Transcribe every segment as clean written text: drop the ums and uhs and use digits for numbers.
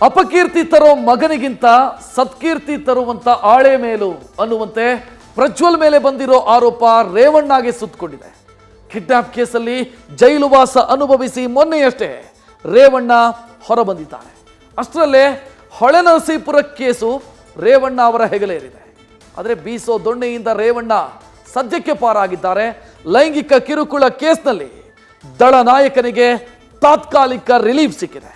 ಅಪಕೀರ್ತಿ ತರೋ ಮಗನಿಗಿಂತ ಸತ್ಕೀರ್ತಿ ತರುವಂತ ಆಳೆ ಮೇಲು ಅನ್ನುವಂತೆ ಪ್ರಜ್ವಲ್ ಮೇಲೆ ಬಂದಿರೋ ಆರೋಪ ರೇವಣ್ಣಗೆ ಸುತ್ತಕೊಂಡಿದೆ. ಕಿಡ್ನಾಪ್ ಕೇಸಲ್ಲಿ ಜೈಲು ವಾಸ ಅನುಭವಿಸಿ ಮೊನ್ನೆಯಷ್ಟೇ ರೇವಣ್ಣ ಹೊರಬಂದಿದ್ದಾರೆ. ಅಷ್ಟರಲ್ಲೇ ಹೊಳೆನರಸೀಪುರ ಕೇಸು ರೇವಣ್ಣ ಅವರ ಹೆಗಲೇರಿದೆ. ಆದರೆ ಬೀಸೋ ದೊಣ್ಣೆಯಿಂದ ರೇವಣ್ಣ ಸದ್ಯಕ್ಕೆ ಪಾರಾಗಿದ್ದಾರೆ. ಲೈಂಗಿಕ ಕಿರುಕುಳ ಕೇಸ್ನಲ್ಲಿ ದಳ ನಾಯಕನಿಗೆ ತಾತ್ಕಾಲಿಕ ರಿಲೀಫ್ ಸಿಕ್ಕಿದೆ.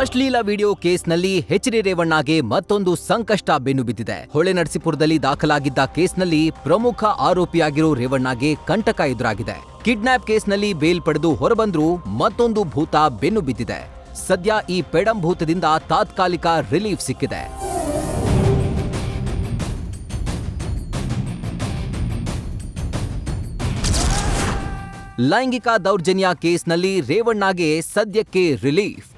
ಅಶ್ಲೀಲ ವಿಡಿಯೋ ಕೇಸ್ನಲ್ಲಿ ಎಚ್.ಡಿ. ರೇವಣ್ಣಗೆ ಮತ್ತೊಂದು ಸಂಕಷ್ಟ ಬೆನ್ನು ಬಿದ್ದಿದೆ. ಹೊಳೆನರಸೀಪುರದಲ್ಲಿ ದಾಖಲಾಗಿದ್ದ ಕೇಸ್ನಲ್ಲಿ ಪ್ರಮುಖ ಆರೋಪಿಯಾಗಿರೋ ರೇವಣ್ಣಗೆ ಕಂಟಕ ಎದುರಾಗಿದೆ. ಕಿಡ್ನಾಪ್ ಕೇಸ್ನಲ್ಲಿ ಬೇಲ್ ಪಡೆದು ಹೊರಬಂದ್ರೂ ಮತ್ತೊಂದು ಭೂತ ಬೆನ್ನು ಬಿದ್ದಿದೆ. ಸದ್ಯ ಈ ಪೆಡಂಭೂತದಿಂದ ತಾತ್ಕಾಲಿಕ ರಿಲೀಫ್ ಸಿಕ್ಕಿದೆ. ಲೈಂಗಿಕ ದೌರ್ಜನ್ಯ ಕೇಸ್ನಲ್ಲಿ ರೇವಣ್ಣಗೆ ಸದ್ಯಕ್ಕೆ ರಿಲೀಫ್.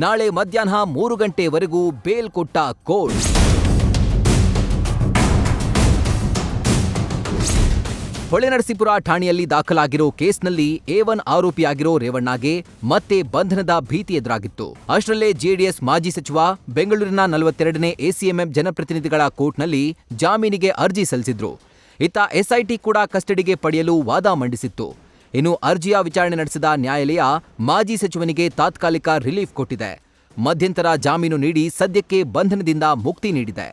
ನಾಳೆ ಮಧ್ಯಾಹ್ನ 3 ಗಂಟೆವರೆಗೂ ಬೇಲ್ ಕೊಟ್ಟ ಕೋರ್ಟ್. ಹೊಳೆನರಸೀಪುರ ಠಾಣೆಯಲ್ಲಿ ದಾಖಲಾಗಿರೋ ಕೇಸ್ನಲ್ಲಿ A1 ಆರೋಪಿಯಾಗಿರೋ ರೇವಣ್ಣಗೆ ಮತ್ತೆ ಬಂಧನದ ಭೀತಿ ಎದುರಾಗಿತ್ತು. ಅಷ್ಟರಲ್ಲೇ ಜೆಡಿಎಸ್ ಮಾಜಿ ಸಚಿವ ಬೆಂಗಳೂರಿನ 42ನೇ ACMM ಜನಪ್ರತಿನಿಧಿಗಳ ಕೋರ್ಟ್ನಲ್ಲಿ ಜಾಮೀನಿಗೆ ಅರ್ಜಿ ಸಲ್ಲಿಸಿದ್ರು. ಇತ್ತ ಎಸ್ಐಟಿ ಕೂಡ ಕಸ್ಟಡಿಗೆ ಪಡೆಯಲು ವಾದ ಮಂಡಿಸಿತ್ತು. ಇನ್ನು ಅರ್ಜಿಯ ವಿಚಾರಣೆ ನಡೆಸಿದ ನ್ಯಾಯಾಲಯ ಮಾಜಿ ಸಚಿವನಿಗೆ ತಾತ್ಕಾಲಿಕ ರಿಲೀಫ್ ಕೊಟ್ಟಿದೆ. ಮಧ್ಯಂತರ ಜಾಮೀನು ನೀಡಿ ಸದ್ಯಕ್ಕೆ ಬಂಧನದಿಂದ ಮುಕ್ತಿ ನೀಡಿದೆ.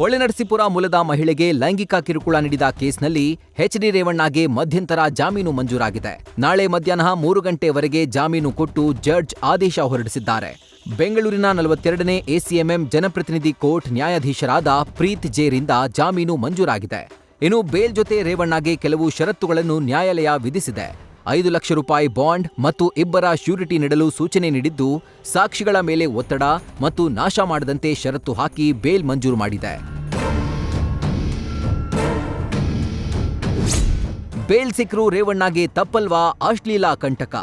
ಹೊಳೆನರಸೀಪುರ ಮೂಲದ ಮಹಿಳೆಗೆ ಲೈಂಗಿಕ ಕಿರುಕುಳ ನೀಡಿದ ಕೇಸ್ನಲ್ಲಿ ಎಚ್.ಡಿ. ರೇವಣ್ಣಗೆ ಮಧ್ಯಂತರ ಜಾಮೀನು ಮಂಜೂರಾಗಿದೆ. ನಾಳೆ ಮಧ್ಯಾಹ್ನ 3 ಗಂಟೆವರೆಗೆ ಜಾಮೀನು ಕೊಟ್ಟು ಜಡ್ಜ್ ಆದೇಶ ಹೊರಡಿಸಿದ್ದಾರೆ. ಬೆಂಗಳೂರಿನ 42ನೇ ACMM ಜನಪ್ರತಿನಿಧಿ ಕೋರ್ಟ್ ನ್ಯಾಯಾಧೀಶರಾದ ಪ್ರೀತ್ ಜೇರಿಂದ ಜಾಮೀನು ಮಂಜೂರಾಗಿದೆ. ಇನ್ನು ಬೇಲ್ ಜೊತೆ ರೇವಣ್ಣಗೆ ಕೆಲವು ಷರತ್ತುಗಳನ್ನು ನ್ಯಾಯಾಲಯ ವಿಧಿಸಿದೆ. 5 ಲಕ್ಷ ರೂಪಾಯಿ ಬಾಂಡ್ ಮತ್ತು 2 ಶ್ಯೂರಿಟಿ ನೀಡಲು ಸೂಚನೆ ನೀಡಿದ್ದು, ಸಾಕ್ಷಿಗಳ ಮೇಲೆ ಒತ್ತಡ ಮತ್ತು ನಾಶ ಮಾಡದಂತೆ ಷರತ್ತು ಹಾಕಿ ಬೇಲ್ ಮಂಜೂರು ಮಾಡಿದೆ. ಬೇಲ್ ಸಿಕ್ಕರೂ ರೇವಣ್ಣಗೆ ತಪ್ಪಲ್ವಾ ಅಶ್ಲೀಲ ಕಂಟಕ?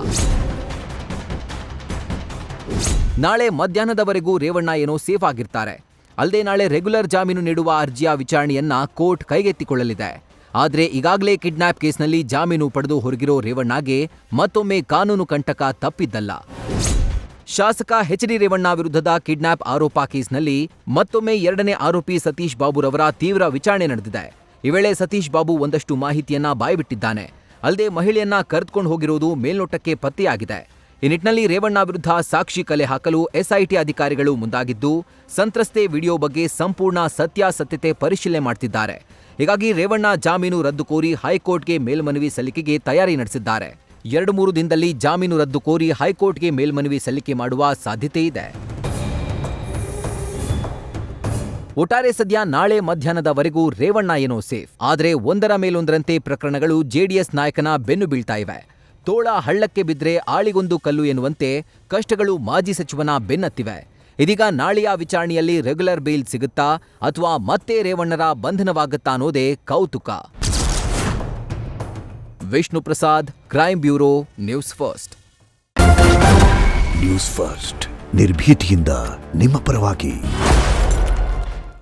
ನಾಳೆ ಮಧ್ಯಾಹ್ನದವರೆಗೂ ರೇವಣ್ಣ ಏನೋ ಸೇಫ್ ಆಗಿರ್ತಾರೆ. ಅಲ್ಲದೆ ನಾಳೆ ರೆಗ್ಯುಲರ್ ಜಾಮೀನು ನೀಡುವ ಅರ್ಜಿಯ ವಿಚಾರಣೆಯನ್ನ ಕೋರ್ಟ್ ಕೈಗೆತ್ತಿಕೊಳ್ಳಲಿದೆ. ಆದರೆ ಈಗಾಗಲೇ ಕಿಡ್ನಾಪ್ ಕೇಸ್ನಲ್ಲಿ ಜಾಮೀನು ಪಡೆದು ಹೊರಗಿರೋ ರೇವಣ್ಣಗೆ ಮತ್ತೊಮ್ಮೆ ಕಾನೂನು ಕಂಟಕ ತಪ್ಪಿದ್ದಲ್ಲ. ಶಾಸಕ ಎಚ್.ಡಿ. ರೇವಣ್ಣ ವಿರುದ್ಧದ ಕಿಡ್ನಾಪ್ ಆರೋಪ ಕೇಸ್ನಲ್ಲಿ ಮತ್ತೊಮ್ಮೆ 2ನೇ ಆರೋಪಿ ಸತೀಶ್ ಬಾಬುರವರ ತೀವ್ರ ವಿಚಾರಣೆ ನಡೆದಿದೆ. ಈ ವೇಳೆ ಸತೀಶ್ ಬಾಬು ಒಂದಷ್ಟು ಮಾಹಿತಿಯನ್ನ ಬಾಯ್ಬಿಟ್ಟಿದ್ದಾನೆ. ಅಲ್ಲದೆ ಮಹಿಳೆಯನ್ನ ಕರೆದುಕೊಂಡು ಹೋಗಿರುವುದು ಮೇಲ್ನೋಟಕ್ಕೆ ಪತ್ತೆಯಾಗಿದೆ. ಈ ನಿಟ್ಟಿನಲ್ಲಿ ರೇವಣ್ಣ ವಿರುದ್ಧ ಸಾಕ್ಷಿ ಕಲೆ ಹಾಕಲು ಎಸ್ಐಟಿ ಅಧಿಕಾರಿಗಳು ಮುಂದಾಗಿದ್ದು, ಸಂತ್ರಸ್ತೆ ವಿಡಿಯೋ ಬಗ್ಗೆ ಸಂಪೂರ್ಣ ಸತ್ಯಾಸತ್ಯತೆ ಪರಿಶೀಲನೆ ಮಾಡ್ತಿದ್ದಾರೆ. ಹೀಗಾಗಿ ರೇವಣ್ಣ ಜಾಮೀನು ರದ್ದು ಕೋರಿ ಹೈಕೋರ್ಟ್ಗೆ ಮೇಲ್ಮನವಿ ಸಲ್ಲಿಕೆಗೆ ತಯಾರಿ ನಡೆಸಿದ್ದಾರೆ. 2-3 ದಿನದಲ್ಲಿ ಜಾಮೀನು ರದ್ದು ಕೋರಿ ಹೈಕೋರ್ಟ್ಗೆ ಮೇಲ್ಮನವಿ ಸಲ್ಲಿಕೆ ಮಾಡುವ ಸಾಧ್ಯತೆ ಇದೆ. ಒಟ್ಟಾರೆ ಸದ್ಯ ನಾಳೆ ಮಧ್ಯಾಹ್ನದವರೆಗೂ ರೇವಣ್ಣ ಏನೋ ಸೇಫ್. ಆದರೆ ಒಂದರ ಮೇಲೊಂದರಂತೆ ಪ್ರಕರಣಗಳು ಜೆಡಿಎಸ್ ನಾಯಕನ ಬೆನ್ನು ಬೀಳ್ತಾ ಇವೆ. ತೋಳ ಹಳ್ಳಕ್ಕೆ ಬಿದ್ರೆ ಆಳಿಗೊಂದು ಕಲ್ಲು ಎನ್ನುವಂತೆ ಕಷ್ಟಗಳು ಮಾಜಿ ಸಚಿವನ ಬೆನ್ನತ್ತಿವೆ. ಇದೀಗ ನಾಳೆಯ ವಿಚಾರಣೆಯಲ್ಲಿ ರೆಗ್ಯುಲರ್ ಬೇಲ್ ಸಿಗುತ್ತಾ ಅಥವಾ ಮತ್ತೆ ರೇವಣ್ಣರ ಬಂಧನವಾಗುತ್ತಾ ಅನ್ನೋದೇ ಕೌತುಕ. Vishnu Prasad, crime bureau, news first. News first ನಿರ್ಭೀತಿಯಿಂದ ನಿಮ್ಮ ಪರವಾಗಿ.